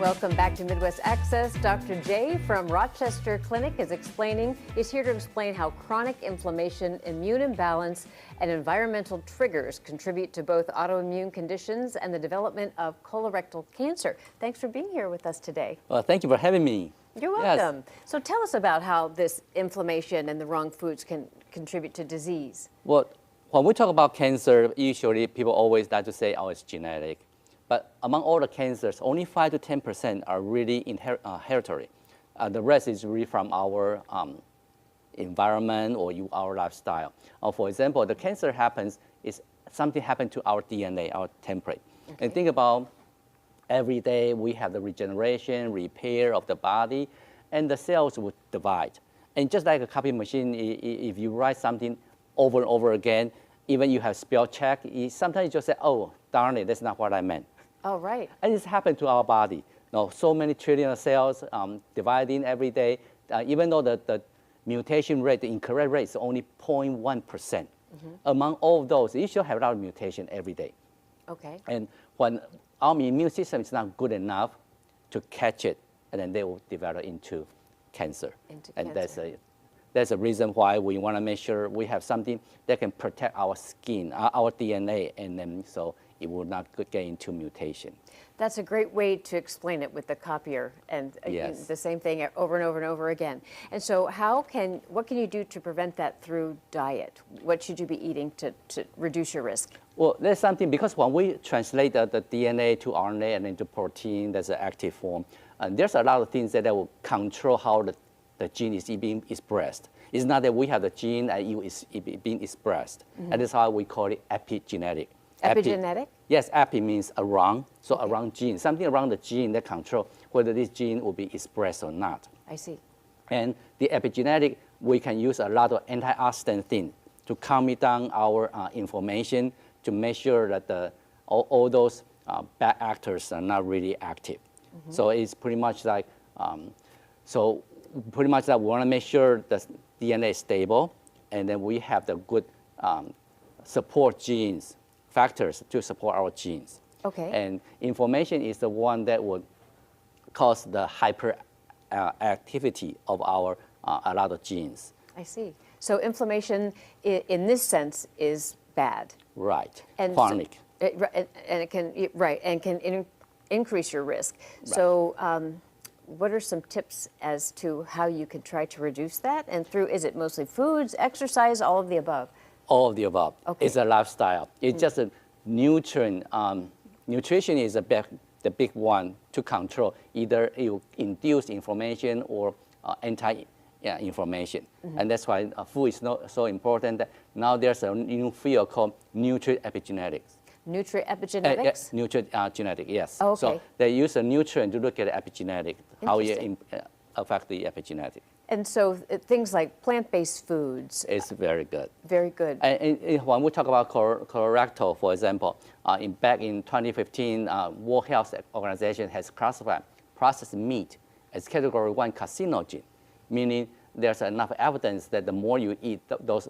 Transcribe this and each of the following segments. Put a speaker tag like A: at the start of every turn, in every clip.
A: Welcome back to Midwest Access. Dr. J from Rochester Clinic is here to explain how chronic inflammation, immune imbalance, and environmental triggers contribute to both autoimmune conditions and the development of colorectal cancer. Thanks for being here with us today.
B: Well, thank you for having me.
A: You're welcome. Yes. So tell us about how this inflammation and the wrong foods can contribute to disease.
B: Well, when we talk about cancer, usually people always like to say, oh, it's genetic. But among all the cancers, only 5 to 10% are really hereditary. The rest is really from our environment or our lifestyle. For example, the cancer something happened to our DNA, our template. Okay. And think about every day we have the regeneration, repair of the body, and the cells would divide. And just like a copy machine, if you write something over and over again, even you have spell check, sometimes you just say, oh, darn it, that's not what I meant.
A: Oh, right.
B: And it's happened to our body. So many trillion of cells dividing every day, even though the mutation rate, the incorrect rate is only 0.1%. Among all of those, you should have a lot of mutation every day.
A: Okay.
B: And when our immune system is not good enough to catch it, and then they will develop into cancer. That's a reason why we want to make sure we have something that can protect our skin, our DNA, and then so it will not get into mutation.
A: That's a great way to explain it with the copier, and
B: yes.
A: The same thing over and over and over again. And so what can you do to prevent that through diet? What should you be eating to reduce your risk?
B: Well, there's something, because when we translate the DNA to RNA and into protein, that's an active form, and there's a lot of things that will control how the gene is being expressed. It's not that we have the gene and it's being expressed. And that's how we call it epigenetic.
A: Epigenetic?
B: Yes, epi means around, so around gene, something around the gene that control whether this gene will be expressed or not.
A: I see.
B: And the epigenetic, we can use a lot of antioxidant things to calm down our inflammation, to make sure that all those bad actors are not really active. So it's pretty much like, we want to make sure the DNA is stable, and then we have the good support genes, factors to support our genes.
A: Okay.
B: And inflammation is the one that would cause the hyperactivity of a lot of genes.
A: I see. So inflammation, in this sense, is bad.
B: Right.
A: And
B: chronic.
A: And can increase your risk. Right. So, what are some tips as to how you could try to reduce that? And is it mostly foods, exercise, all of the above?
B: All of the above.
A: Okay.
B: It's a lifestyle. It's just a nutrient. Nutrition is the big one to control. Either you induce inflammation or anti-inflammation. And that's why food is so important. That now there's a new field called nutrient epigenetics.
A: Nutriepigenetics?
B: Nutrient genetic, yes.
A: Oh, okay.
B: So they use a nutrient to look at epigenetic, how it affect the epigenetic.
A: And so things like plant-based foods.
B: It's very good.
A: Very good.
B: And when we talk about colorectal, for example, back in 2015, World Health Organization has classified processed meat as category 1 carcinogen, meaning there's enough evidence that the more you eat those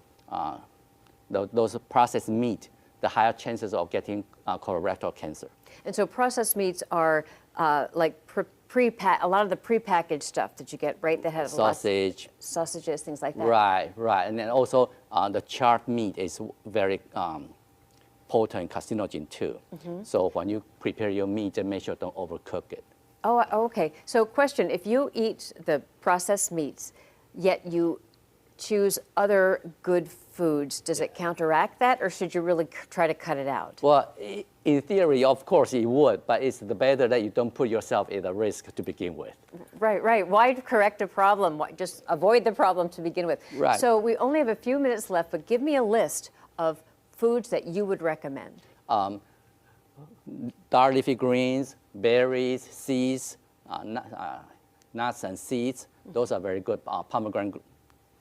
B: processed meat, the higher chances of getting colorectal cancer.
A: And so processed meats are like a lot of the prepackaged stuff that you get, right? That has sausages, things like that.
B: Right. And then also the charred meat is very potent carcinogen too. So when you prepare your meat, just make sure don't overcook it.
A: Oh, okay. So question, if you eat the processed meats, yet you choose other good foods, does it counteract that, or should you really try to cut it out?
B: Well, in theory, of course it would, but it's better that you don't put yourself at a risk to begin with.
A: Right. Why correct a problem? Why just avoid the problem to begin with?
B: Right.
A: So we only have a few minutes left, but give me a list of foods that you would recommend.
B: Dark leafy greens, berries, seeds, nuts and seeds. Those are very good. Pomegranate,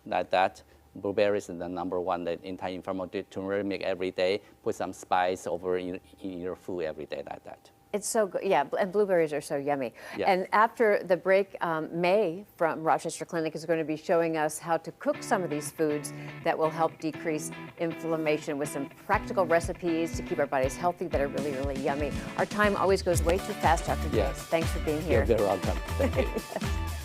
B: like that. Blueberries is the number one, that anti-inflammatory turmeric every day. Put some spice over in your food every day, like that.
A: It's so good. Yeah, and blueberries are so yummy.
B: Yeah.
A: And after the break, May from Rochester Clinic is going to be showing us how to cook some of these foods that will help decrease inflammation with some practical recipes to keep our bodies healthy that are really, really yummy. Our time always goes way too fast, Dr.
B: Yes.
A: James. Thanks for being here.
B: You're very welcome. Thank you.
A: Yes.